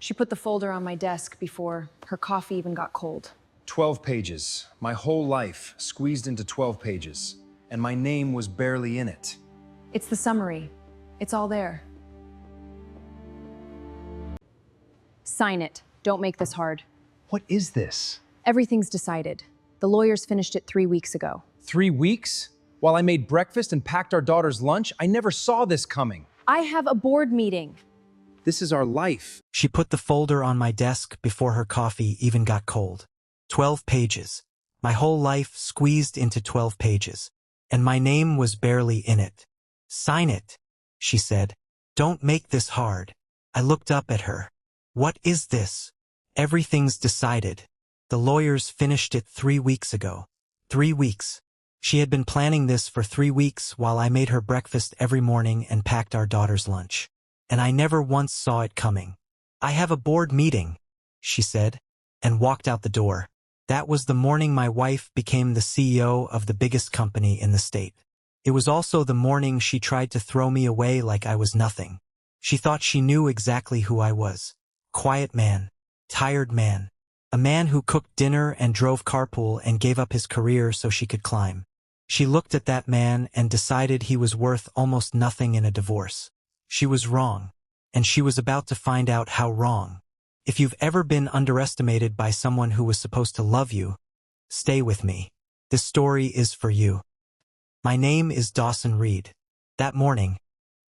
She put the folder on my desk before her coffee even got cold. 12 pages. My whole life squeezed into 12 pages. And my name was barely in it. It's the summary. It's all there. Sign it. Don't make this hard. What is this? Everything's decided. The lawyers finished it 3 weeks ago. 3 weeks? While I made breakfast and packed our daughter's lunch, I never saw this coming. I have a board meeting. This is our life. She put the folder on my desk before her coffee even got cold. 12 pages. My whole life squeezed into 12 pages. And my name was barely in it. Sign it, she said. Don't make this hard. I looked up at her. What is this? Everything's decided. The lawyers finished it 3 weeks ago. 3 weeks. She had been planning this for 3 weeks while I made her breakfast every morning and packed our daughter's lunch. And I never once saw it coming. I have a board meeting, she said, and walked out the door. That was the morning my wife became the CEO of the biggest company in the state. It was also the morning she tried to throw me away like I was nothing. She thought she knew exactly who I was. Quiet man. Tired man. A man who cooked dinner and drove carpool and gave up his career so she could climb. She looked at that man and decided he was worth almost nothing in a divorce. She was wrong, and she was about to find out how wrong. If you've ever been underestimated by someone who was supposed to love you, stay with me. This story is for you. My name is Dawson Reid. That morning,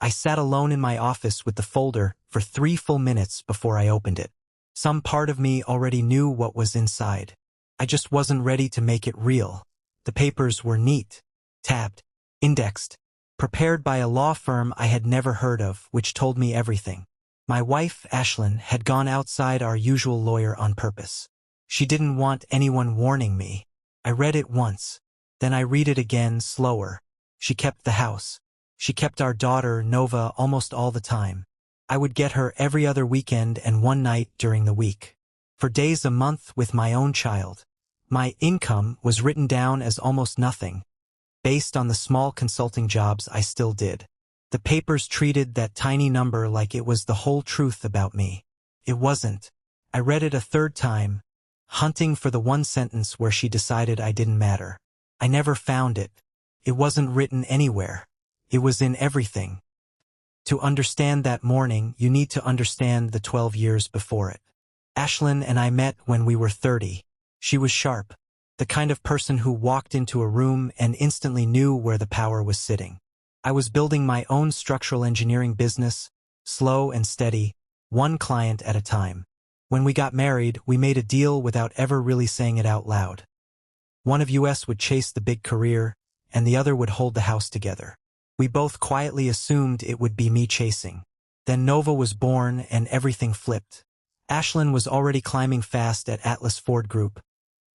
I sat alone in my office with the folder for 3 full minutes before I opened it. Some part of me already knew what was inside. I just wasn't ready to make it real. The papers were neat, tabbed, indexed, prepared by a law firm I had never heard of, which told me everything. My wife, Ashlyn, had gone outside our usual lawyer on purpose. She didn't want anyone warning me. I read it once. Then I read it again, slower. She kept the house. She kept our daughter, Nova, almost all the time. I would get her every other weekend and one night during the week. For days a month with my own child. My income was written down as almost nothing, based on the small consulting jobs I still did. The papers treated that tiny number like it was the whole truth about me. It wasn't. I read it a third time, hunting for the one sentence where she decided I didn't matter. I never found it. It wasn't written anywhere. It was in everything. To understand that morning, you need to understand the 12 years before it. Ashlyn and I met when we were 30. She was sharp, the kind of person who walked into a room and instantly knew where the power was sitting. I was building my own structural engineering business, slow and steady, one client at a time. When we got married, we made a deal without ever really saying it out loud. One of us would chase the big career, and the other would hold the house together. We both quietly assumed it would be me chasing. Then Nova was born and everything flipped. Ashlyn was already climbing fast at Atlas Ford Group,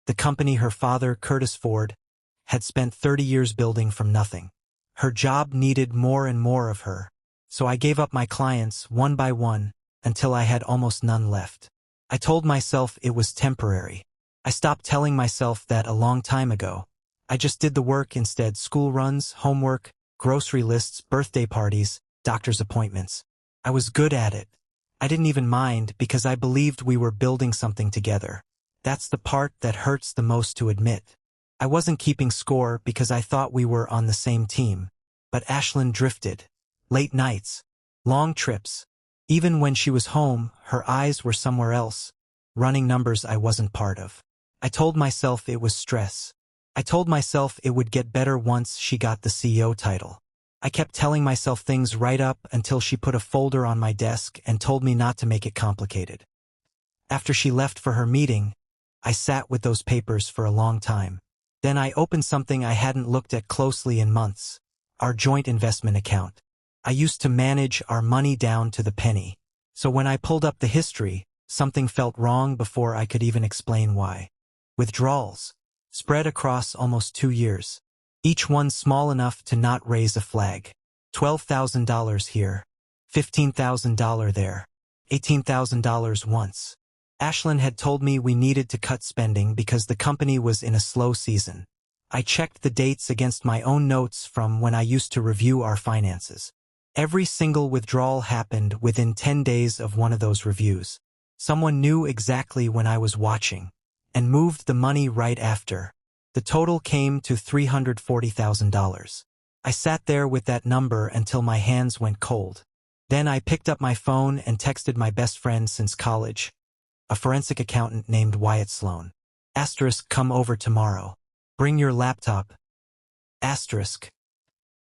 the company her father, Curtis Ford, had spent 30 years building from nothing. Her job needed more and more of her, so I gave up my clients one by one until I had almost none left. I told myself it was temporary. I stopped telling myself that a long time ago. I just did the work instead: school runs, homework, grocery lists, birthday parties, doctor's appointments. I was good at it. I didn't even mind because I believed we were building something together. That's the part that hurts the most to admit. I wasn't keeping score because I thought we were on the same team. But Ashlyn drifted. Late nights. Long trips. Even when she was home, her eyes were somewhere else, running numbers I wasn't part of. I told myself it was stress. I told myself it would get better once she got the CEO title. I kept telling myself things right up until she put a folder on my desk and told me not to make it complicated. After she left for her meeting, I sat with those papers for a long time. Then I opened something I hadn't looked at closely in months: our joint investment account. I used to manage our money down to the penny. So when I pulled up the history, something felt wrong before I could even explain why. Withdrawals, spread across almost 2 years. Each one small enough to not raise a flag. $12,000 here, $15,000 there, $18,000 once. Ashlyn had told me we needed to cut spending because the company was in a slow season. I checked the dates against my own notes from when I used to review our finances. Every single withdrawal happened within 10 days of one of those reviews. Someone knew exactly when I was watching and moved the money right after. The total came to $340,000. I sat there with that number until my hands went cold. Then I picked up my phone and texted my best friend since college, a forensic accountant named Wyatt Sloan. Asterisk, come over tomorrow. Bring your laptop. Asterisk.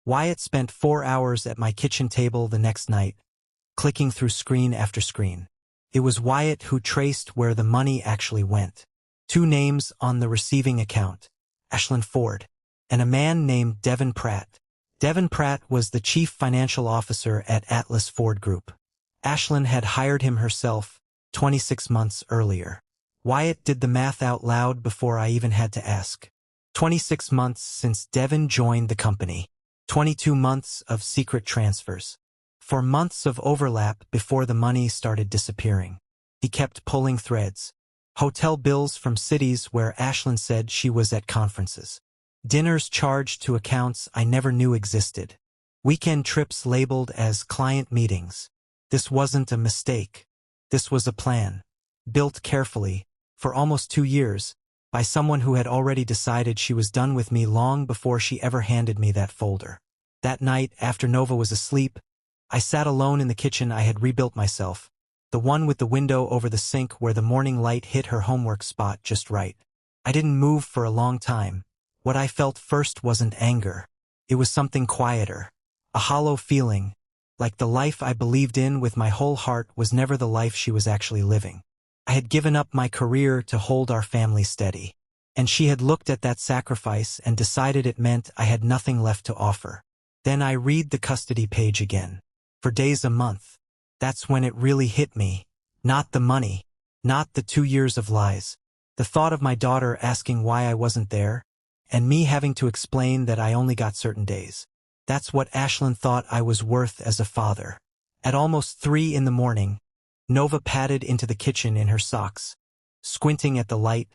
Wyatt spent 4 hours at my kitchen table the next night, clicking through screen after screen. It was Wyatt who traced where the money actually went. 2 names on the receiving account, Ashlyn Ford, and a man named Devin Pratt. Devin Pratt was the chief financial officer at Atlas Ford Group. Ashlyn had hired him herself 26 months earlier. Wyatt did the math out loud before I even had to ask. 26 months since Devin joined the company. 22 months of secret transfers. 4 months of overlap before the money started disappearing. He kept pulling threads. Hotel bills from cities where Ashlyn said she was at conferences. Dinners charged to accounts I never knew existed. Weekend trips labeled as client meetings. This wasn't a mistake. This was a plan. Built carefully, for almost 2 years, by someone who had already decided she was done with me long before she ever handed me that folder. That night, after Nova was asleep, I sat alone in the kitchen I had rebuilt myself, the one with the window over the sink where the morning light hit her homework spot just right. I didn't move for a long time. What I felt first wasn't anger. It was something quieter. A hollow feeling, like the life I believed in with my whole heart was never the life she was actually living. I had given up my career to hold our family steady, and she had looked at that sacrifice and decided it meant I had nothing left to offer. Then I read the custody page again. For days a month. That's when it really hit me. Not the money. Not the 2 years of lies. The thought of my daughter asking why I wasn't there, and me having to explain that I only got certain days. That's what Ashlyn thought I was worth as a father. At almost 3 in the morning, Nova padded into the kitchen in her socks, squinting at the light,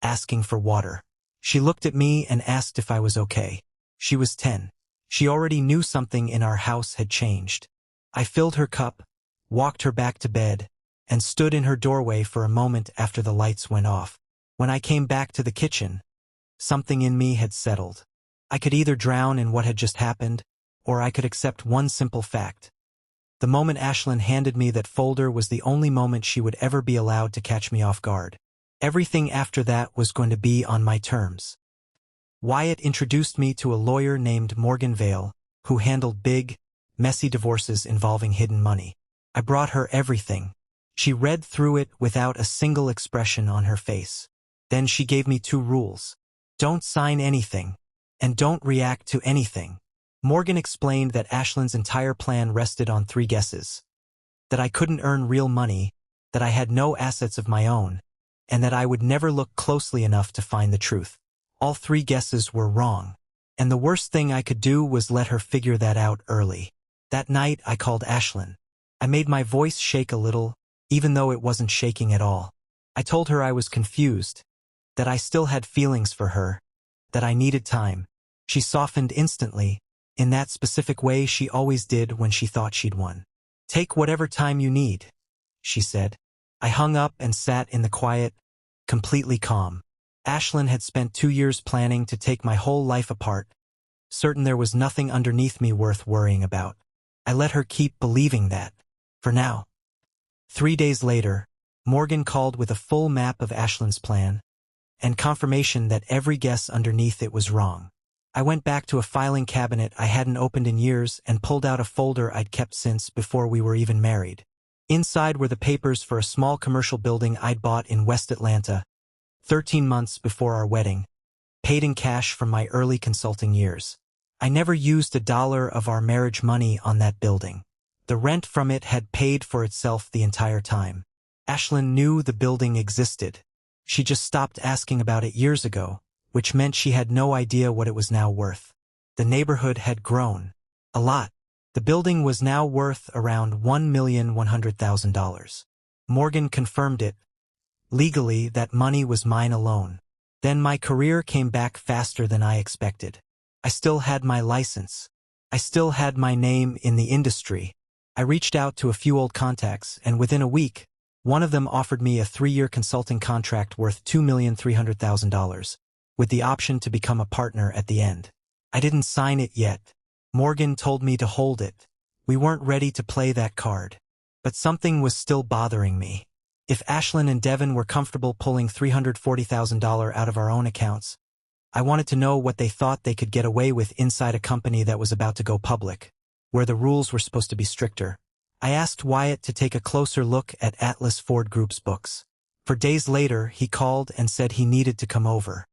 asking for water. She looked at me and asked if I was okay. She was 10. She already knew something in our house had changed. I filled her cup, walked her back to bed, and stood in her doorway for a moment after the lights went off. When I came back to the kitchen, something in me had settled. I could either drown in what had just happened, or I could accept one simple fact. The moment Ashlyn handed me that folder was the only moment she would ever be allowed to catch me off guard. Everything after that was going to be on my terms. Wyatt introduced me to a lawyer named Morgan Vale, who handled big, messy divorces involving hidden money. I brought her everything. She read through it without a single expression on her face. Then she gave me 2 rules. Don't sign anything, and don't react to anything. Morgan explained that Ashlyn's entire plan rested on 3 guesses. That I couldn't earn real money, that I had no assets of my own, and that I would never look closely enough to find the truth. All 3 guesses were wrong, and the worst thing I could do was let her figure that out early. That night, I called Ashlyn. I made my voice shake a little, even though it wasn't shaking at all. I told her I was confused, that I still had feelings for her, that I needed time. She softened instantly, in that specific way she always did when she thought she'd won. Take whatever time you need, she said. I hung up and sat in the quiet, completely calm. Ashlyn had spent 2 years planning to take my whole life apart, certain there was nothing underneath me worth worrying about. I let her keep believing that, for now. 3 days later, Morgan called with a full map of Ashlyn's plan, and confirmation that every guess underneath it was wrong. I went back to a filing cabinet I hadn't opened in years and pulled out a folder I'd kept since before we were even married. Inside were the papers for a small commercial building I'd bought in West Atlanta, 13 months before our wedding, paid in cash from my early consulting years. I never used $1 of our marriage money on that building. The rent from it had paid for itself the entire time. Ashlyn knew the building existed. She just stopped asking about it years ago, which meant she had no idea what it was now worth. The neighborhood had grown. A lot. The building was now worth around $1,100,000. Morgan confirmed it. Legally, that money was mine alone. Then my career came back faster than I expected. I still had my license. I still had my name in the industry. I reached out to a few old contacts, and within a week, One of them offered me a 3-year consulting contract worth $2,300,000, with the option to become a partner at the end. I didn't sign it yet. Morgan told me to hold it. We weren't ready to play that card. But something was still bothering me. If Ashlyn and Devin were comfortable pulling $340,000 out of our own accounts, I wanted to know what they thought they could get away with inside a company that was about to go public, where the rules were supposed to be stricter. I asked Wyatt to take a closer look at Ashlyn Ford Group's books. For days later, he called and said he needed to come over.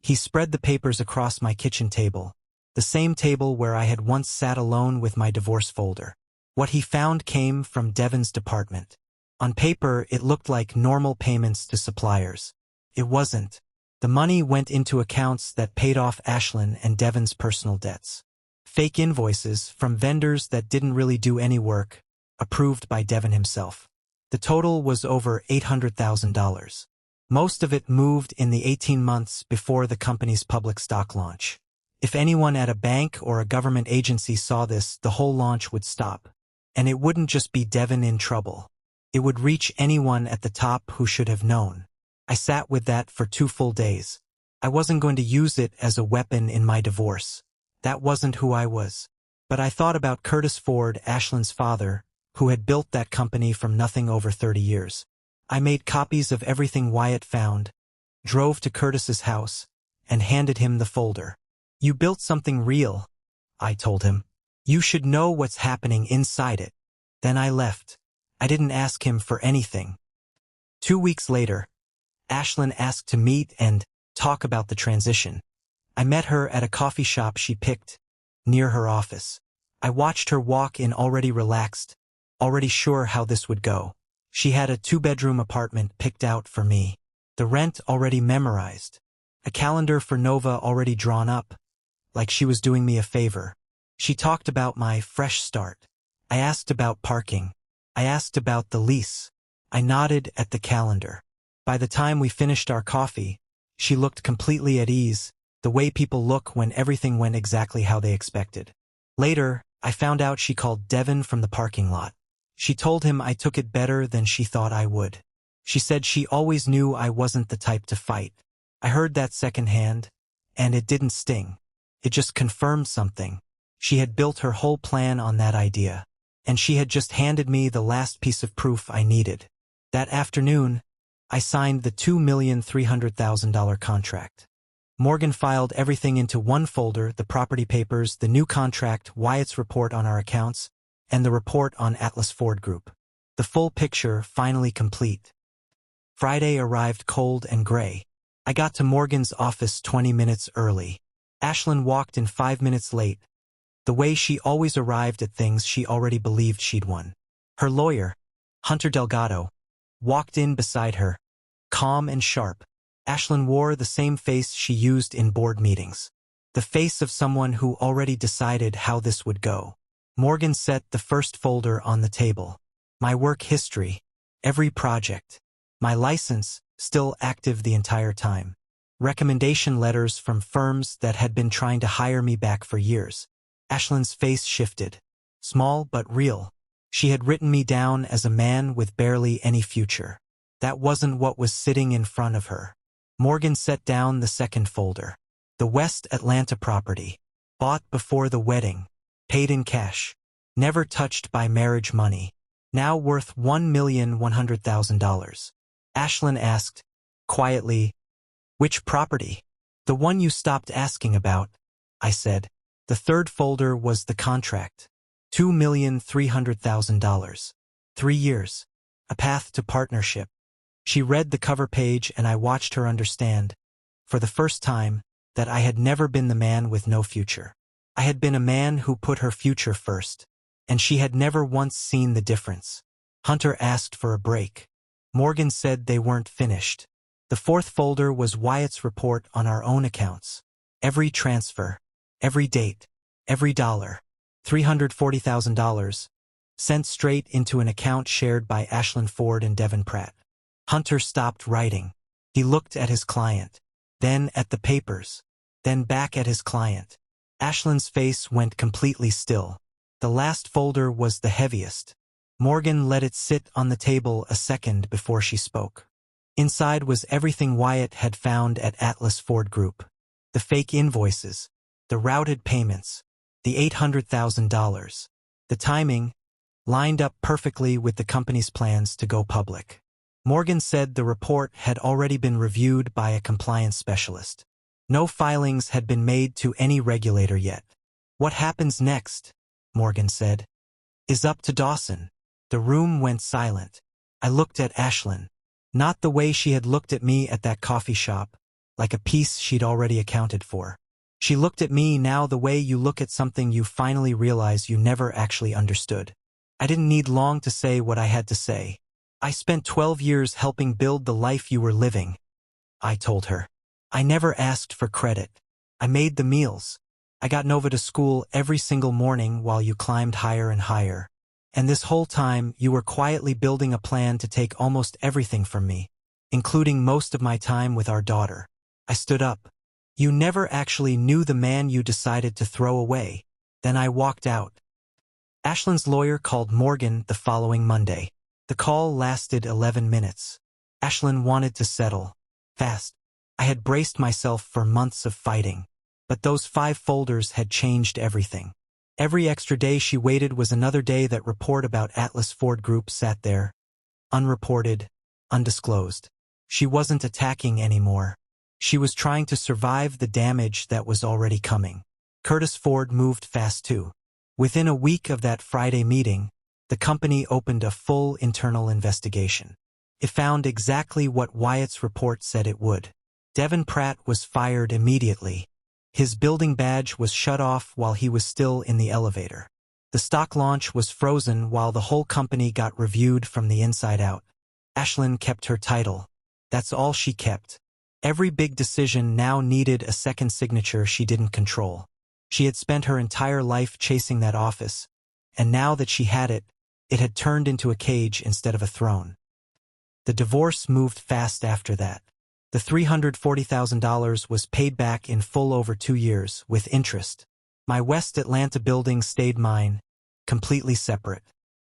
He spread the papers across my kitchen table, the same table where I had once sat alone with my divorce folder. What he found came from Devin's department. On paper, it looked like normal payments to suppliers. It wasn't. The money went into accounts that paid off Ashlyn and Devin's personal debts. Fake invoices from vendors that didn't really do any work, approved by Devin himself. The total was over $800,000. Most of it moved in the 18 months before the company's public stock launch. If anyone at a bank or a government agency saw this, the whole launch would stop. And it wouldn't just be Devin in trouble. It would reach anyone at the top who should have known. I sat with that for 2 full days. I wasn't going to use it as a weapon in my divorce. That wasn't who I was. But I thought about Curtis Ford, Ashlyn's father, who had built that company from nothing over 30 years. I made copies of everything Wyatt found, drove to Curtis's house, and handed him the folder. "You built something real," I told him. "You should know what's happening inside it." Then I left. I didn't ask him for anything. 2 weeks later, Ashlyn asked to meet and talk about the transition. I met her at a coffee shop she picked near her office. I watched her walk in already relaxed, already sure how this would go. She had a 2-bedroom apartment picked out for me, the rent already memorized, a calendar for Nova already drawn up, like she was doing me a favor. She talked about my fresh start. I asked about parking. I asked about the lease. I nodded at the calendar. By the time we finished our coffee, she looked completely at ease, the way people look when everything went exactly how they expected. Later, I found out she called Devin from the parking lot. She told him I took it better than she thought I would. She said she always knew I wasn't the type to fight. I heard that secondhand, and it didn't sting. It just confirmed something. She had built her whole plan on that idea, and she had just handed me the last piece of proof I needed. That afternoon, I signed the $2,300,000 contract. Morgan filed everything into one folder: the property papers, the new contract, Wyatt's report on our accounts, and the report on Ashlyn Ford Group. The full picture finally complete. Friday arrived cold and gray. I got to Morgan's office 20 minutes early. Ashlyn walked in 5 minutes late, the way she always arrived at things she already believed she'd won. Her lawyer, Hunter Delgado, walked in beside her, calm and sharp. Ashlyn wore the same face she used in board meetings, the face of someone who already decided how this would go. Morgan set the first folder on the table. My work history, every project. My license, still active the entire time. Recommendation letters from firms that had been trying to hire me back for years. Ashlyn's face shifted. Small but real. She had written me down as a man with barely any future. That wasn't what was sitting in front of her. Morgan set down the second folder. The West Atlanta property. Bought before the wedding. Paid in cash. Never touched by marriage money. Now worth $1,100,000. Ashlyn asked, quietly, "Which property?" "The one you stopped asking about," I said. The third folder was the contract. $2,300,000. 3 years. A path to partnership. She read the cover page and I watched her understand, for the first time, that I had never been the man with no future. I had been a man who put her future first, and she had never once seen the difference. Hunter asked for a break. Morgan said they weren't finished. The fourth folder was Wyatt's report on our own accounts. Every transfer, every date, every dollar, $340,000, sent straight into an account shared by Ashlyn Ford and Devin Pratt. Hunter stopped writing. He looked at his client, then at the papers, then back at his client. Ashlyn's face went completely still. The last folder was the heaviest. Morgan let it sit on the table a second before she spoke. Inside was everything Wyatt had found at Atlas Ford Group. The fake invoices, the routed payments, the $800,000. The timing lined up perfectly with the company's plans to go public. Morgan said the report had already been reviewed by a compliance specialist. No filings had been made to any regulator yet. What happens next, Morgan said, is up to Dawson. The room went silent. I looked at Ashlyn. Not the way she had looked at me at that coffee shop, like a piece she'd already accounted for. She looked at me now the way you look at something you finally realize you never actually understood. I didn't need long to say what I had to say. I spent 12 years helping build the life you were living, I told her. I never asked for credit. I made the meals. I got Nova to school every single morning while you climbed higher and higher. And this whole time, you were quietly building a plan to take almost everything from me, including most of my time with our daughter. I stood up. You never actually knew the man you decided to throw away. Then I walked out. Ashlyn's lawyer called Morgan the following Monday. The call lasted 11 minutes. Ashlyn wanted to settle. Fast. I had braced myself for months of fighting. But those 5 folders had changed everything. Every extra day she waited was another day that report about Atlas Ford Group sat there. Unreported, undisclosed. She wasn't attacking anymore. She was trying to survive the damage that was already coming. Curtis Ford moved fast too. Within a week of that Friday meeting, the company opened a full internal investigation. It found exactly what Wyatt's report said it would. Devin Pratt was fired immediately. His building badge was shut off while he was still in the elevator. The stock launch was frozen while the whole company got reviewed from the inside out. Ashlyn kept her title. That's all she kept. Every big decision now needed a second signature she didn't control. She had spent her entire life chasing that office, and now that she had it, it had turned into a cage instead of a throne. The divorce moved fast after that. The $340,000 was paid back in full over 2 years, with interest. My West Atlanta building stayed mine, completely separate.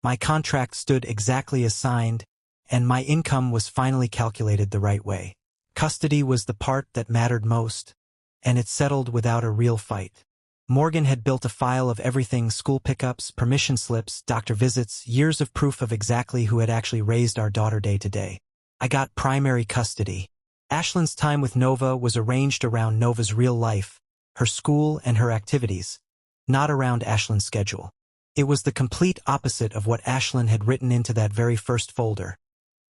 My contract stood exactly as signed, and my income was finally calculated the right way. Custody was the part that mattered most, and it settled without a real fight. Morgan had built a file of everything: school pickups, permission slips, doctor visits, years of proof of exactly who had actually raised our daughter day to day. I got primary custody. Ashlyn's time with Nova was arranged around Nova's real life, her school and her activities, not around Ashlyn's schedule. It was the complete opposite of what Ashlyn had written into that very first folder,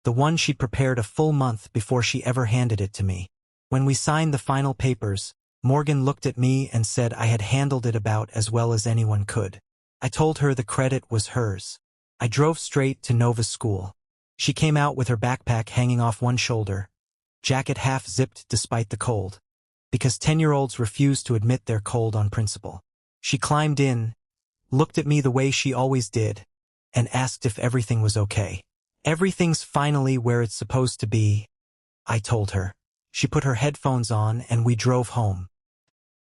the one she'd prepared a full month before she ever handed it to me. When we signed the final papers, Morgan looked at me and said I had handled it about as well as anyone could. I told her the credit was hers. I drove straight to Nova's school. She came out with her backpack hanging off one shoulder, jacket half zipped despite the cold, because 10-year-olds refuse to admit they're cold on principle. She climbed in, looked at me the way she always did, and asked if everything was okay. Everything's finally where it's supposed to be, I told her. She put her headphones on and we drove home.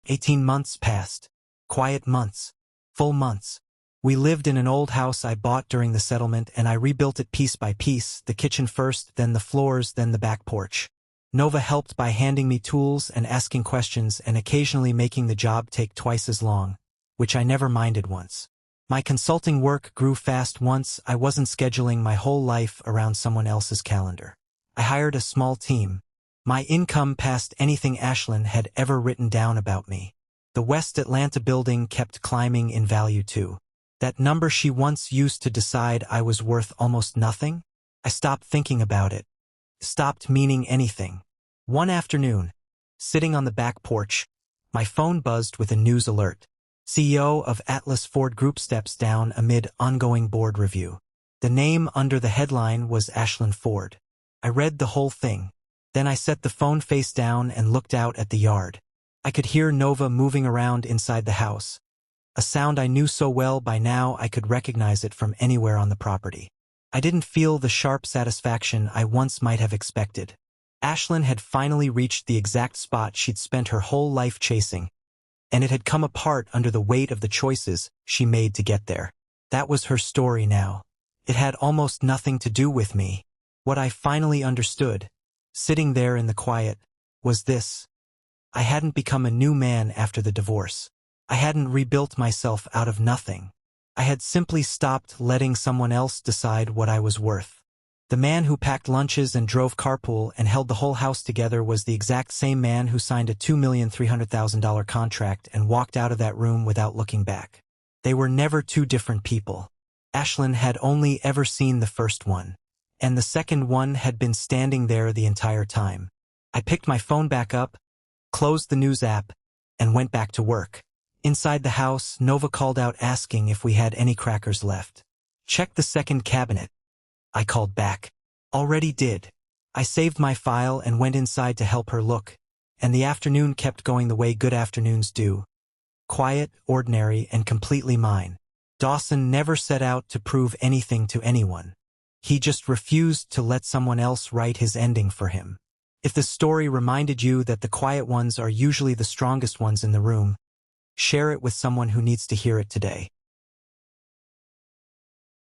18 months passed. Quiet months. Full months. We lived in an old house I bought during the settlement, and I rebuilt it piece by piece, the kitchen first, then the floors, then the back porch. Nova helped by handing me tools and asking questions and occasionally making the job take twice as long, which I never minded once. My consulting work grew fast once I wasn't scheduling my whole life around someone else's calendar. I hired a small team. My income passed anything Ashlyn had ever written down about me. The West Atlanta building kept climbing in value too. That number she once used to decide I was worth almost nothing? I stopped thinking about it. Stopped meaning anything. One afternoon, sitting on the back porch, my phone buzzed with a news alert. CEO of Atlas Ford Group steps down amid ongoing board review. The name under the headline was Ashlyn Ford. I read the whole thing. Then I set the phone face down and looked out at the yard. I could hear Nova moving around inside the house. A sound I knew so well by now I could recognize it from anywhere on the property. I didn't feel the sharp satisfaction I once might have expected. Ashlyn had finally reached the exact spot she'd spent her whole life chasing, and it had come apart under the weight of the choices she made to get there. That was her story now. It had almost nothing to do with me. What I finally understood, sitting there in the quiet, was this. I hadn't become a new man after the divorce. I hadn't rebuilt myself out of nothing. I had simply stopped letting someone else decide what I was worth. The man who packed lunches and drove carpool and held the whole house together was the exact same man who signed a $2,300,000 contract and walked out of that room without looking back. They were never two different people. Ashlyn had only ever seen the first one, and the second one had been standing there the entire time. I picked my phone back up, closed the news app, and went back to work. Inside the house, Nova called out asking if we had any crackers left. Check the second cabinet. I called back. Already did. I saved my file and went inside to help her look, and the afternoon kept going the way good afternoons do. Quiet, ordinary, and completely mine. Dawson never set out to prove anything to anyone. He just refused to let someone else write his ending for him. If the story reminded you that the quiet ones are usually the strongest ones in the room, share it with someone who needs to hear it today.